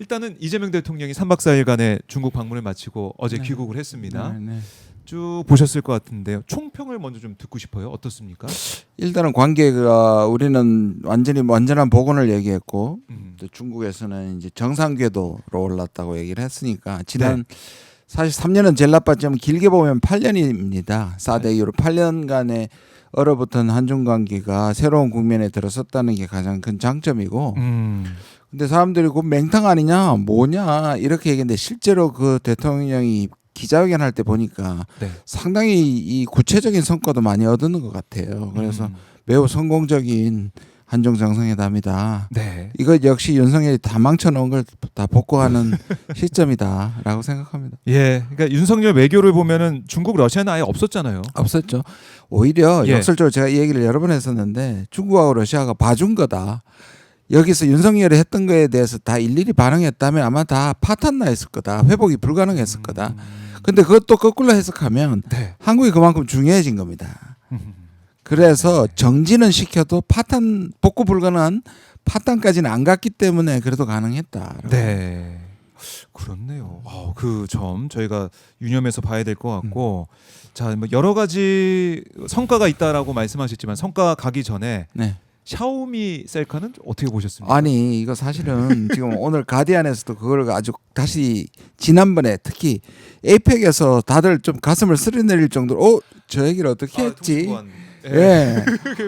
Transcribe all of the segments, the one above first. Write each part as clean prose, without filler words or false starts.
일단은 이재명 대통령이 3박 4일간의 중국 방문을 마치고 어제 네. 귀국을 했습니다. 네. 쭉 보셨을 것 같은데요. 총평을 먼저 좀 듣고 싶어요. 어떻습니까? 일단은 관계가 우리는 완전한 복원을 얘기했고 또 중국에서는 이제 정상 궤도로 올랐다고 얘기를 했으니까 지난 사실 3년은 제일 나빴지만 길게 보면 8년입니다. 4대 이후로 8년간의 얼어붙은 한중 관계가 새로운 국면에 들어섰다는 게 가장 큰 장점이고 근데 사람들이 그 맹탕 아니냐 뭐냐 이렇게 얘기했는데 실제로 그 대통령이 기자회견 할 때 보니까 상당히 이 구체적인 성과도 많이 얻는 것 같아요. 그래서 매우 성공적인 한중 정상회담이다. 이거 역시 윤석열이 다 망쳐놓은 걸 다 복구하는 시점이다라고 생각합니다. 예, 그러니까 윤석열 외교를 보면은 중국, 러시아는 아예 없었잖아요. 없었죠. 오히려 역설적으로 제가 이 얘기를 여러 번 했었는데 중국하고 러시아가 봐준 거다. 여기서 윤석열이 했던 거에 대해서 다 일일이 반응했다면 아마 다 파탄 나 있을 거다. 회복이 불가능했을 거다. 근데 그것도 거꾸로 해석하면 한국이 그만큼 중요해진 겁니다. 그래서 정지는 시켜도 복구 불가능한 파탄까지는 안 갔기 때문에 그래도 가능했다. 네, 그렇네요. 그 점 저희가 유념해서 봐야 될 것 같고, 자, 뭐 여러 가지 성과가 있다라고 말씀하셨지만 성과 가기 전에 샤오미 셀카는 어떻게 보셨습니까? 아니 이거 사실은 지금 오늘 가디안에서도 그걸 아주 다시 지난번에 특히 에이펙에서 다들 좀 가슴을 쓰리내릴 정도로 저 얘기를 어떻게 했지? 예.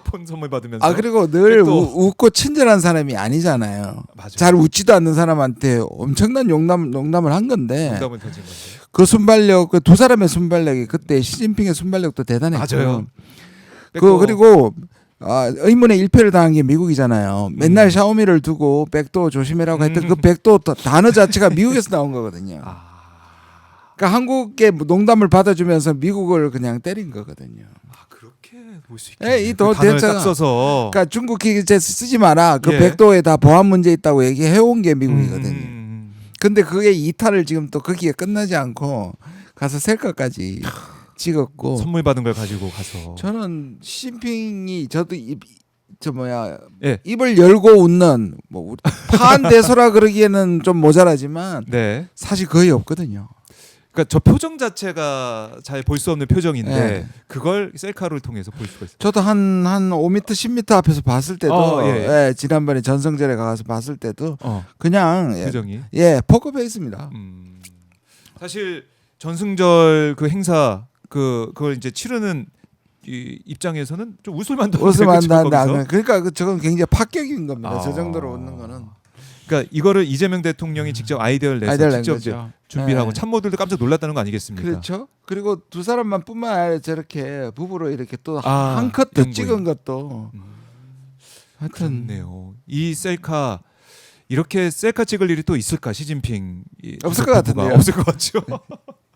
폰 선물 받으면서. 그리고 늘 웃고 친절한 사람이 아니잖아요. 맞아요. 잘 웃지도 않는 사람한테 엄청난 농담을 한 건데. 농담을 던진 건데. 그 순발력, 그 두 사람의 순발력이 그때 시진핑의 순발력도 대단했고. 맞아요. 그리고 의문의 일패를 당한 게 미국이잖아요. 맨날 샤오미를 두고 백도 조심해라고 했던 그 백도 단어 자체가 미국에서 나온 거거든요. 그러니까 한국의 농담을 받아주면서 미국을 그냥 때린 거거든요. 그렇게 볼 수 있겠네요. 이 그 단어를 딱 써서. 그러니까 중국 기계 쓰지 마라. 그 백도에 다 보안 문제 있다고 얘기해온 게 미국이거든요. 근데 그게 이탈을 지금 또 거기에 끝나지 않고 가서 셀카까지 찍었고 선물 받은 걸 가지고 가서 저는 시진핑이 저도 입을 열고 웃는 뭐 파한대소라 그러기에는 좀 모자라지만 사실 거의 없거든요. 그러니까 저 표정 자체가 잘 볼 수 없는 표정인데 그걸 셀카를 통해서 볼 수가 있어요. 저도 한 5m 10m 앞에서 봤을 때도 지난번에 전성절에 가서 봤을 때도 그냥 표정이 포커 페이스입니다. 사실 전승절 그 행사 그걸 이제 치르는 이 입장에서는 좀 웃을만도 한데 그러니까 저건 굉장히 파격인 겁니다. 저 정도로 웃는 거는. 그러니까 이거를 이재명 대통령이 직접 아이디어를 내서 직접 준비를 하고 참모들도 깜짝 놀랐다는 거 아니겠습니까? 그렇죠. 그리고 두 사람만 뿐만 아니라 저렇게 부부로 이렇게 또 한 컷 더 찍은 것도 하여튼 그렇네요. 이 셀카 이렇게 셀카 찍을 일이 또 있을까? 시진핑 없을 것 같은데요. 없을 것 같죠.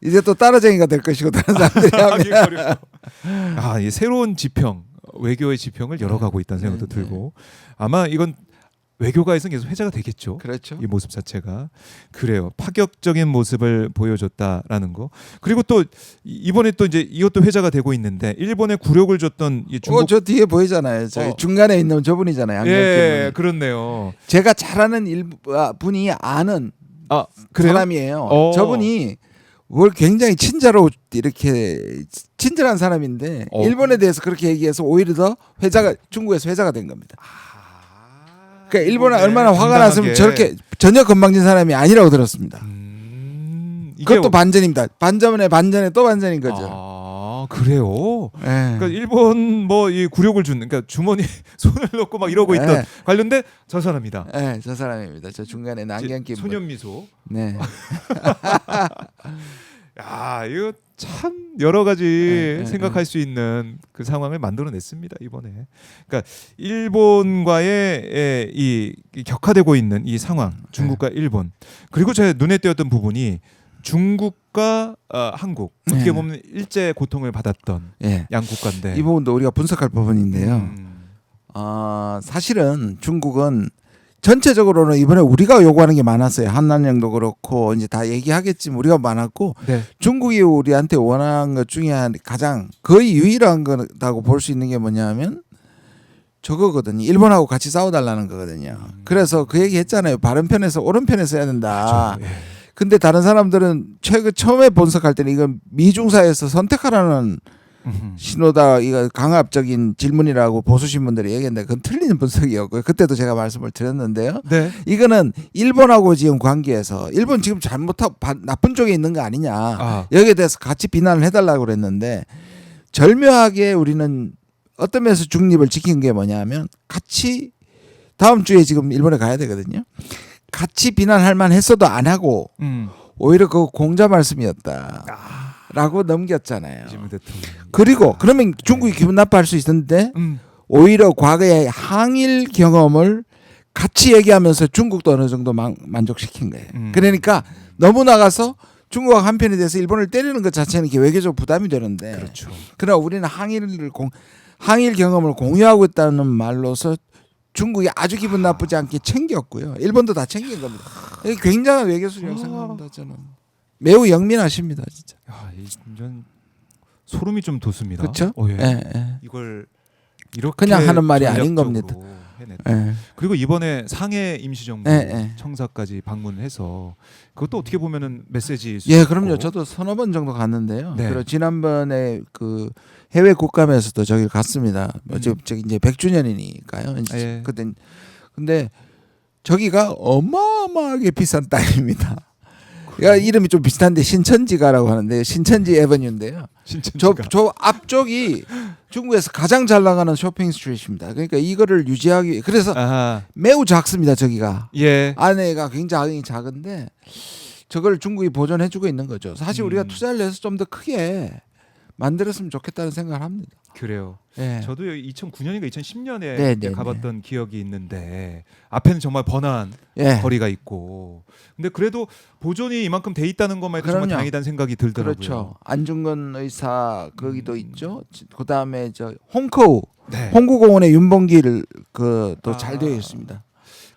이제 또 따라쟁이가 될 것이고 다른 사람들이 하면 이 새로운 지평, 외교의 지평을 열어가고 있다는 생각도 들고 아마 이건 외교가에서는 계속 회자가 되겠죠. 그렇죠. 이 모습 자체가 그래요. 파격적인 모습을 보여줬다라는 거. 그리고 또 이번에 또 이제 이것도 회자가 되고 있는데 일본에 굴욕을 줬던 이 중국. 저 뒤에 보이잖아요. 저기 중간에 있는 저분이잖아요. 그렇네요. 제가 잘 아는 분이 아는 사람이에요. 저분이 굉장히 친절한 사람인데 일본에 대해서 그렇게 얘기해서 오히려 더 중국에서 회자가 된 겁니다. 그러니까 일본은 얼마나 화가 났으면 저렇게 전혀 건방진 사람이 아니라고 들었습니다. 그것도 반전입니다. 반전에 또 반전인 거죠. 그래요. 그러니까 일본 뭐 이 굴욕을 주는 그러니까 주머니에 손을 넣고 막 이러고 있던 관련된 저 사람이다. 저 사람입니다. 저 중간에 안경 낀 소년 미소. 네. 야, 이거 참 여러 가지 생각할 수 있는 그 상황을 만들어냈습니다 이번에. 그러니까 일본과의 이 격화되고 있는 이 상황, 중국과 일본 그리고 제 눈에 띄었던 부분이 중국과 한국 어떻게 보면 일제 고통을 받았던 양국가인데 이 부분도 우리가 분석할 부분인데요. 사실은 중국은 전체적으로는 이번에 우리가 요구하는 게 많았어요. 한남령도 그렇고 이제 다 얘기하겠지만 우리가 많았고 중국이 우리한테 원하는 것 중에 가장 거의 유일한 거라고 볼 수 있는 게 뭐냐면 저거거든요. 일본하고 같이 싸워달라는 거거든요. 그래서 그 얘기 했잖아요. 바른 편에서 옳은 편에 써야 된다. 그렇죠. 예. 근데 다른 사람들은 처음에 분석할 때는 이건 미중사에서 선택하라는 신호다. 이거 강압적인 질문이라고 보수 신문들이 얘기했는데 그건 틀린 분석이었고요. 그때도 제가 말씀을 드렸는데요. 네. 이거는 일본하고 지금 관계에서 일본 지금 잘못하고 나쁜 쪽에 있는 거 아니냐. 여기에 대해서 같이 비난을 해달라고 그랬는데 절묘하게 우리는 어떤 면에서 중립을 지킨 게 뭐냐면 같이 다음 주에 지금 일본에 가야 되거든요. 같이 비난할 만했어도 안 하고 오히려 그 공자 말씀이었다라고 넘겼잖아요. 이재명 대통령. 그리고 그러면 중국이 기분 나빠할 수 있었는데 오히려 과거의 항일 경험을 같이 얘기하면서 중국도 어느 정도 만족시킨 거예요. 그러니까 너무 나가서 중국과 한편에 대해서 일본을 때리는 것 자체는 외교적 부담이 되는데 그렇죠. 그러나 우리는 항일 경험을 공유하고 있다는 말로서 중국이 아주 기분 나쁘지 않게 챙겼고요. 일본도 다 챙긴 겁니다. 굉장한 외교술이라고 생각합니다. 저는 매우 영민하십니다, 진짜. 야, 완전 소름이 좀 돋습니다. 그렇죠? 예. 예. 이걸 이렇게 그냥 하는 말이 아닌 겁니다. 해냈다. 예. 그리고 이번에 상해 임시정부 예. 청사까지 방문해서 그것도 어떻게 보면은 메시지일 수 예, 있고. 그럼요. 저도 서너 번 정도 갔는데요. 네. 그리고 지난번에 그 해외 국감에서도 저기 갔습니다. 저기 이제 100주년이니까요. 예. 근데 저기가 어마어마하게 비싼 땅입니다. 그러니까 이름이 좀 비슷한데 신천지가라고 하는데 신천지 에버뉴인데요. 저 앞쪽이 중국에서 가장 잘 나가는 쇼핑 스트리트입니다. 그러니까 이거를 유지하기 그래서 매우 작습니다. 저기가 예. 안에가 굉장히 작은데 저걸 중국이 보존해주고 있는 거죠. 사실 우리가 투자를 해서 좀 더 크게 만들었으면 좋겠다는 생각을 합니다. 그래요. 예. 저도 2009년인가 2010년에 네. 가봤던 기억이 있는데 앞에는 정말 번화한 예. 거리가 있고, 근데 그래도 보존이 이만큼 돼 있다는 것만 해도 정말 그럼요. 다행이다는 생각이 들더라고요. 그렇죠. 안중근 의사 거기도 있죠. 그다음에 저 홍커우 네. 홍구공원의 윤봉길 그도 잘 되어 있습니다.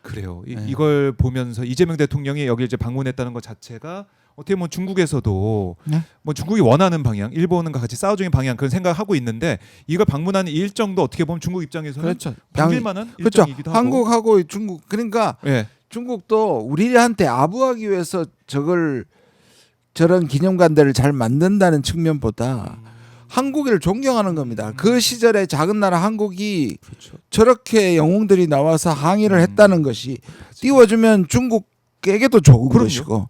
그래요. 네. 이걸 보면서 이재명 대통령이 여기 이제 방문했다는 것 자체가 어떻게 보면 중국에서도 네. 뭐 중국이 원하는 방향, 일본과 같이 싸워주는 방향 그런 생각하고 있는데 이걸 방문하는 일정도 어떻게 보면 중국 입장에서는 그렇죠. 반길만한 그렇죠. 일정이기도 하고. 한국하고 중국 그러니까 예. 중국도 우리한테 아부하기 위해서 저런 기념관들을 잘 만든다는 측면보다 한국을 존경하는 겁니다. 그 시절에 작은 나라 한국이 그렇죠. 저렇게 영웅들이 나와서 항의를 했다는 것이 띄워주면 중국에게도 좋은 그럼요. 것이고.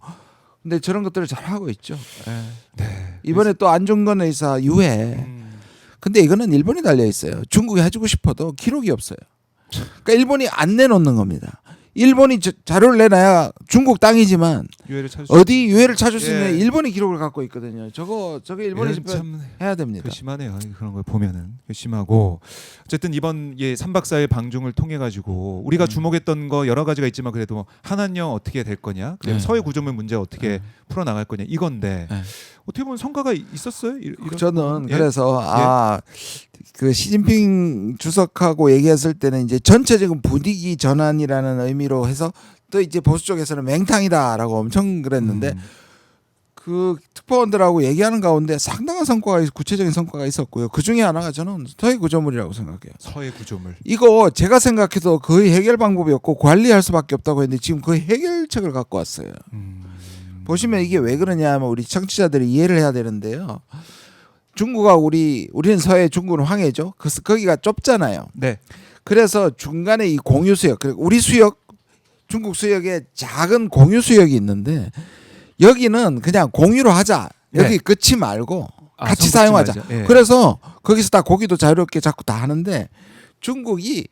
근데 저런 것들을 잘 하고 있죠. 네. 이번에 또 안중근 의사 유해. 근데 이거는 일본이 달려 있어요. 중국이 해주고 싶어도 기록이 없어요. 그러니까 일본이 안 내놓는 겁니다. 일본이 자료를 내놔야 중국 땅이지만 유해를 찾을 어디 유해를 찾을 수 있는 예. 일본이 기록을 갖고 있거든요. 저게 일본이 참 해야 됩니다. 심하네요. 그런 걸 보면은 심하고 어쨌든 이번 3박 4일 방중을 통해 가지고 우리가 주목했던 거 여러 가지가 있지만 그래도 한한령 어떻게 될 거냐, 그다음에 서해 구조물 문제 어떻게 풀어 나갈 거냐 이건데 어떻게 보면 성과가 있었어요. 저는 예? 그래서 그 시진핑 주석하고 얘기했을 때는 이제 전체적인 분위기 전환이라는 의미로 해서 또 이제 보수 쪽에서는 맹탕이다라고 엄청 그랬는데 그 특파원들하고 얘기하는 가운데 상당한 구체적인 성과가 있었고요. 그 중에 하나가 저는 서해 구조물이라고 생각해요. 서해 구조물. 이거 제가 생각해도 거의 해결 방법이 없고 관리할 수밖에 없다고 했는데 지금 거의 해결책을 갖고 왔어요. 보시면 이게 왜 그러냐 하면 우리 청취자들이 이해를 해야 되는데요. 중국하고 우리는 서해, 중국은 황해죠. 그래서 거기가 좁잖아요. 네. 그래서 중간에 이 공유 수역, 우리 수역, 중국 수역에 작은 공유 수역이 있는데 여기는 그냥 공유로 하자. 여기 네. 끝이 말고 같이 선 긋지 사용하자. 말자. 예. 그래서 거기서 다 고기도 자유롭게 자꾸 다 하는데 중국이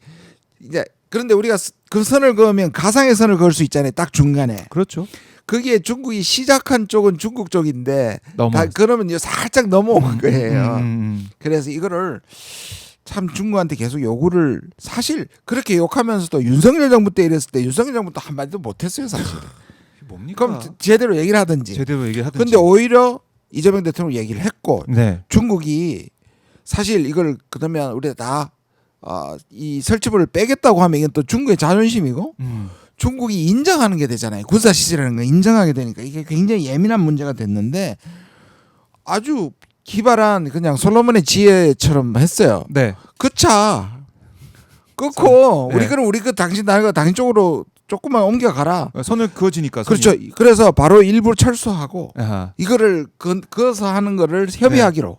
이제 그런데 우리가 그 선을 그으면 가상의 선을 그을 수 있잖아요. 딱 중간에. 그렇죠. 거기에 중국이 시작한 쪽은 중국 쪽인데 넘어왔어요. 그러면 살짝 넘어온 거예요. 그래서 이거를 참 중국한테 계속 요구를 사실 그렇게 욕하면서도 윤석열 정부 때 이랬을 때 윤석열 정부도 한마디도 못했어요 사실. 뭡니까? 그럼 제대로 얘기를 하든지. 제대로 얘기하든지. 근데 오히려 이재명 대통령 얘기를 했고 네. 중국이 사실 이걸 그러면 우리가 다 이 설치부를 빼겠다고 하면 이건 또 중국의 자존심이고 중국이 인정하는 게 되잖아요. 군사 시설이라는 거 인정하게 되니까 이게 굉장히 예민한 문제가 됐는데 아주 기발한 그냥 솔로몬의 지혜처럼 했어요. 네. 그 차 끊고 네. 우리 그 당신 나라가 당신 쪽으로 조금만 옮겨가라. 선을 그어지니까. 그렇죠. 그래서 바로 일부 철수하고 아하. 이거를 그어서 하는 거를 협의하기로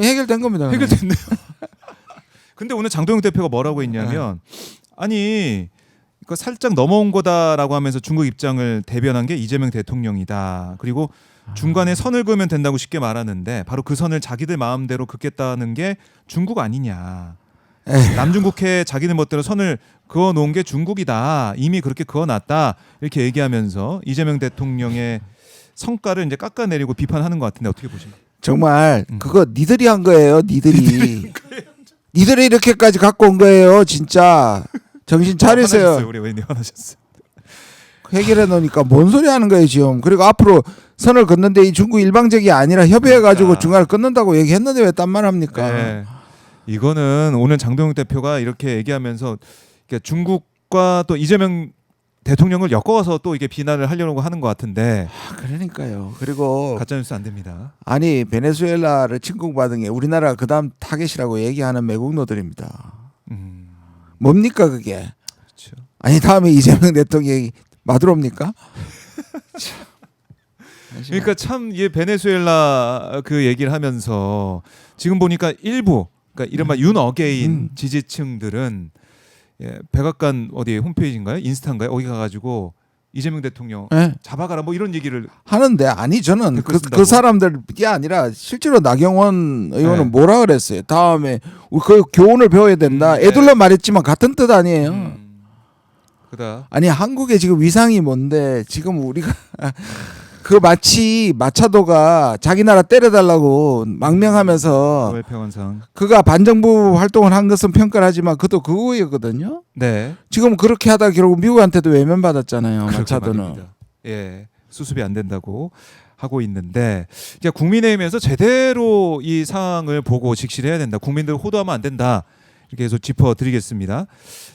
해결된 겁니다. 해결됐네요. 근데 오늘 장동영 대표가 뭐라고 했냐면 아니 이거 살짝 넘어온 거다라고 하면서 중국 입장을 대변한 게 이재명 대통령이다. 그리고 중간에 선을 그으면 된다고 쉽게 말하는데 바로 그 선을 자기들 마음대로 긋겠다는 게 중국 아니냐. 남중국해 자기들 멋대로 선을 그어놓은 게 중국이다. 이미 그렇게 그어놨다. 이렇게 얘기하면서 이재명 대통령의 성과를 이제 깎아내리고 비판하는 것 같은데 어떻게 보십니까? 정말 그거 니들이 한 거예요. 니들이 이렇게까지 갖고 온 거예요. 진짜 정신 차리세요. 화나셨어요. 우리 의원님 화나셨어요. 해결해 놓으니까 뭔 소리 하는 거예요 지금. 그리고 앞으로 선을 긋는데 이 중국 일방적이 아니라 협의해가지고 그러니까. 중간을 끊는다고 얘기했는데 왜 딴 말 합니까? 네. 이거는 오늘 장동영 대표가 이렇게 얘기하면서 중국과 또 이재명 대통령을 엮어서 또 이게 비난을 하려고 하는 것 같은데 그러니까요. 그리고 가짜뉴스 안 됩니다. 아니 베네수엘라를 침공받은 게 우리나라 그다음 타겟이라고 얘기하는 매국노들입니다. 뭡니까 그게? 그렇죠. 아니 다음에 이재명 대통령이 마두로입니까? 그러니까 참 이 베네수엘라 그 얘기를 하면서 지금 보니까 일부 그러니까 이른바 윤 어게인 지지층들은 백악관 어디 홈페이지인가요? 인스타인가요? 거기 가가지고 이재명 대통령 네. 잡아가라 뭐 이런 얘기를 하는데 아니 저는 댓글 그 사람들이 아니라 실제로 나경원 의원은 뭐라 그랬어요. 다음에 그 교훈을 배워야 된다. 애들로 말했지만 같은 뜻 아니에요. 그다. 아니 한국의 지금 위상이 뭔데 지금 우리가 그 마치 마차도가 자기 나라 때려달라고 망명하면서 노벨 평화상. 그가 반정부 활동을 한 것은 평가를 하지만 그것도 그거였거든요. 네. 지금 그렇게 하다 결국 미국한테도 외면받았잖아요. 그러게 마차도는. 말입니다. 예, 수습이 안 된다고 하고 있는데 이제 국민의힘에서 제대로 이 상황을 보고 직시를 해야 된다. 국민들 호도하면 안 된다. 이렇게 해서 짚어드리겠습니다.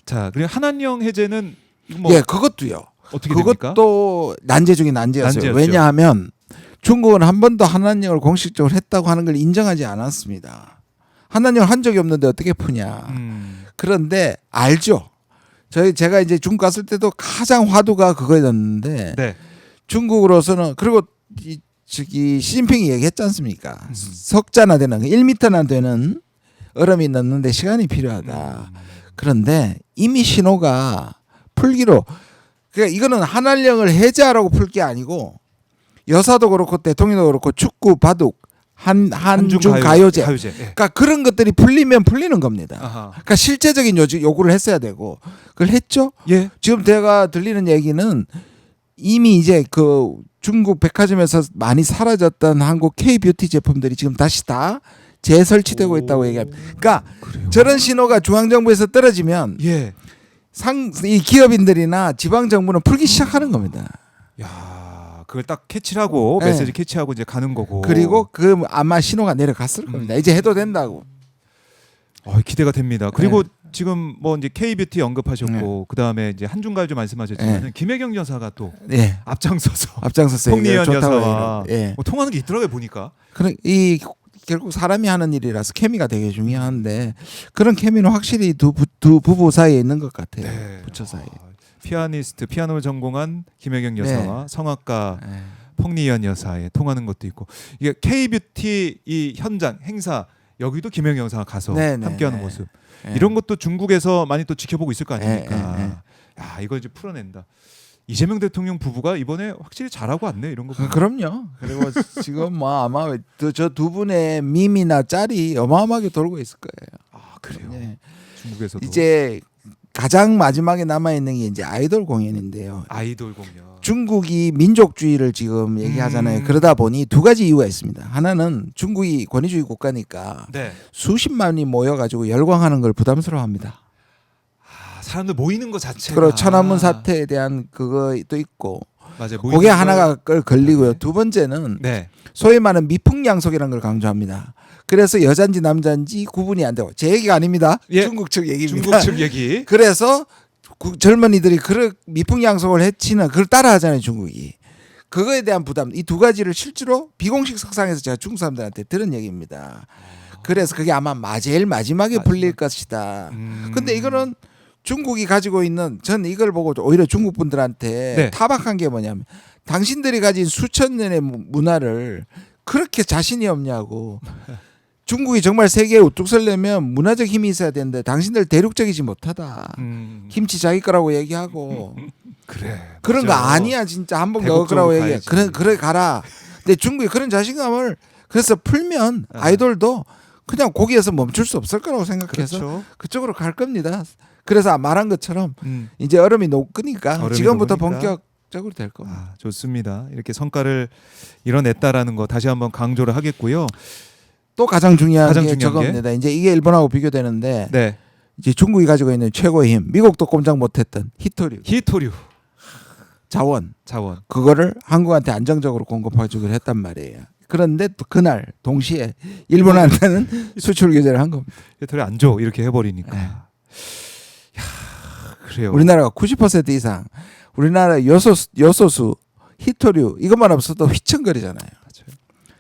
자, 그리고 한한령 해제는 뭐 예, 그것도요. 어떻게 됩니까? 그것도 난제 중에 난제였어요. 난제였죠. 왜냐하면 중국은 한 번도 한한령을 공식적으로 했다고 하는 걸 인정하지 않았습니다. 한한령을 한 적이 없는데 어떻게 푸냐. 그런데 알죠. 제가 이제 중국 갔을 때도 가장 화두가 그거였는데 네. 중국으로서는 그리고 시진핑이 얘기했지 않습니까? 석자나 되는 1m나 되는 얼음이 넣는데 시간이 필요하다. 그런데 이미 신호가 풀기로 그러니까 이거는 한한령을 해제하라고 풀 게 아니고 여사도 그렇고 대통령도 그렇고 축구, 바둑, 한중 가요제. 예. 그러니까 그런 것들이 풀리면 풀리는 겁니다. 아하. 그러니까 실제적인 요구를 했어야 되고 그걸 했죠. 예. 지금 제가 들리는 얘기는 이미 이제 그 중국 백화점에서 많이 사라졌던 한국 K-뷰티 제품들이 지금 다시 다 재설치되고 있다고 얘기합니다. 그러니까 그래요? 저런 신호가 중앙정부에서 떨어지면 예. 이 기업인들이나 지방 정부는 풀기 시작하는 겁니다. 야, 그걸 딱 캐치를 하고 네. 메시지 캐치하고 이제 가는 거고. 그리고 그 아마 신호가 내려갔을 겁니다. 이제 해도 된다고. 기대가 됩니다. 그리고 지금 뭐 이제 K-뷰티 언급하셨고 그다음에 이제 한중가요제 말씀하셨지만 김혜경 여사가 또 네. 앞장서서 앞장서서 홍리연 여사와 예. 뭐 통하는 게 있더라고요 보니까. 그런 이 결국 사람이 하는 일이라서 케미가 되게 중요한데 그런 케미는 확실히 두 부부 사이에 있는 것 같아요. 네. 부처 사이에. 피아니스트 피아노를 전공한 김혜경 여사와 성악가 네. 홍리연 여사의 통하는 것도 있고 이게 K-뷰티 이 현장 행사 여기도 김혜경 여사가 가서 네, 네, 함께하는 네. 모습 네. 이런 것도 중국에서 많이 또 지켜보고 있을 거 아닙니까? 네, 네, 야 이걸 이제 풀어낸다. 이재명 대통령 부부가 이번에 확실히 잘하고 왔네 이런 거. 그럼요. 그리고 지금 뭐 아마 저 두 분의 밈이나 짤이 어마어마하게 돌고 있을 거예요. 아 그래요. 네. 중국에서도 이제 가장 마지막에 남아 있는 게 이제 아이돌 공연인데요. 아이돌 공연. 중국이 민족주의를 지금 얘기하잖아요. 그러다 보니 두 가지 이유가 있습니다. 하나는 중국이 권위주의 국가니까 네. 수십만이 모여가지고 열광하는 걸 부담스러워합니다. 사람들 모이는 것 자체가. 그리고 천안문 사태에 대한 그거도 있고 맞아요. 그게 하나가 걸리고요. 두 번째는 네. 소위 말하는 미풍양속이라는 걸 강조합니다. 그래서 여잔지 남잔지 구분이 안 되고 제 얘기가 아닙니다. 예. 중국 측 얘기입니다. 중국 측 얘기. 그래서 젊은이들이 그 미풍양속을 해치는 그걸 따라하잖아요. 중국이. 그거에 대한 부담 이 두 가지를 실제로 비공식 석상에서 제가 중국 사람들한테 들은 얘기입니다. 그래서 그게 아마 제일 마지막에 풀릴 것이다. 근데 이거는 중국이 가지고 있는 전 이걸 보고 오히려 중국 분들한테 네. 타박한 게 뭐냐면 당신들이 가진 수천 년의 문화를 그렇게 자신이 없냐고. 중국이 정말 세계에 우뚝 서려면 문화적 힘이 있어야 되는데 당신들 대륙적이지 못하다. 김치 자기 거라고 얘기하고 그래. 그런 거 맞아. 아니야 진짜 한복 넣을 대국적으로 거라고 얘기해. 가야지. 그래 가라. 근데 중국이 그런 자신감을 그래서 풀면 아이돌도 그냥 거기에서 멈출 수 없을 거라고 생각해서 그렇죠. 그쪽으로 갈 겁니다. 그래서 말한 것처럼 음. 이제 얼음이 녹으니까 얼음이 지금부터 녹으니까. 본격적으로 될 겁니다. 아, 좋습니다. 이렇게 성과를 이뤄냈다라는 거 다시 한번 강조를 하겠고요. 또 가장 중요한 가장 게 중요한 저겁니다. 이제 이게 일본하고 비교되는데 네. 이제 중국이 가지고 있는 최고의 힘, 미국도 꼼짝 못했던 히토류 히토류 자원 자원. 그거를 한국한테 안정적으로 공급해주기로 했단 말이에요. 그런데 또 그날 동시에 일본한테는 수출 규제를 한 겁니다. 히토류 안 줘. 이렇게 해버리니까. 네. 야, 그래요. 우리나라가 90% 이상 우리나라 요소수 히토류 이것만 없어도 휘청거리잖아요. 맞아요.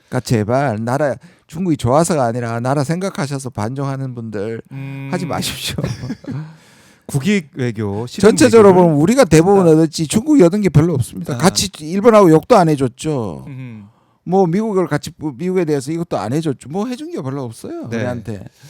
그러니까 제발 나라 중국이 좋아서가 아니라 나라 생각하셔서 반종하는 분들 하지 마십시오. 국익 외교 실험 전체적으로 외교를- 보면 우리가 대부분 얻었지 중국이 얻은 게 별로 없습니다. 아. 같이 일본하고 욕도 안 해줬죠. 음. 뭐 미국에 대해서 이것도 안 해줬죠. 뭐 해준 게 별로 없어요. 네. 우리한테.